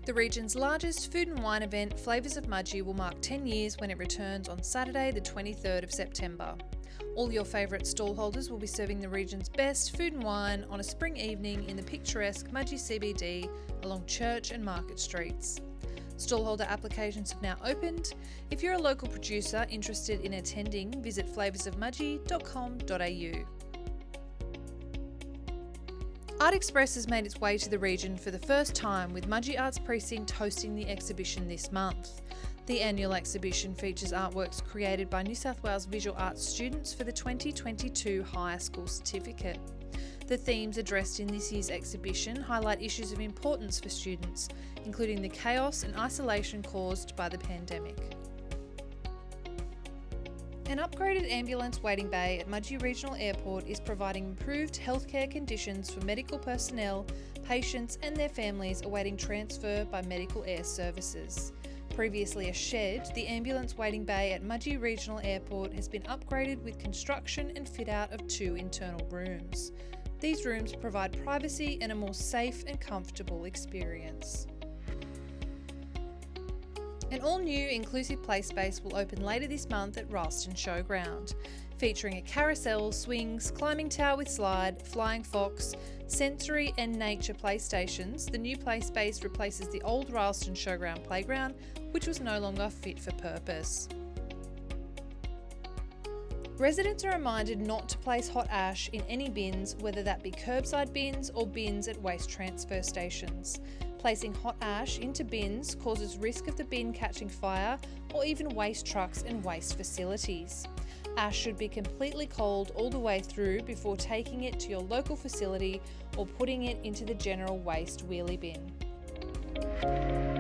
The region's largest food and wine event, Flavours of Mudgee, will mark 10 years when it returns on Saturday the 23rd of September. All your favourite stallholders will be serving the region's best food and wine on a spring evening in the picturesque Mudgee CBD along Church and Market Streets. Stallholder applications have now opened. If you're a local producer interested in attending, visit flavoursofmudgee.com.au. ARTEXPRESS has made its way to the region for the first time, with Mudgee Arts Precinct hosting the exhibition this month. The annual exhibition features artworks created by New South Wales visual arts students for the 2022 Higher School Certificate. The themes addressed in this year's exhibition highlight issues of importance for students, including the chaos and isolation caused by the pandemic. An upgraded ambulance waiting bay at Mudgee Regional Airport is providing improved healthcare conditions for medical personnel, patients and their families awaiting transfer by Medical Air Services. Previously a shed, the ambulance waiting bay at Mudgee Regional Airport has been upgraded with construction and fit out of 2 internal rooms. These rooms provide privacy and a more safe and comfortable experience. An all-new inclusive play space will open later this month at Ralston Showground, featuring a carousel, swings, climbing tower with slide, flying fox, sensory and nature playstations. The new play space replaces the old Ralston Showground playground, which was no longer fit for purpose. Residents are reminded not to place hot ash in any bins, whether that be curbside bins or bins at waste transfer stations. Placing hot ash into bins causes risk of the bin catching fire or even waste trucks and waste facilities. Ash should be completely cold all the way through before taking it to your local facility or putting it into the general waste wheelie bin.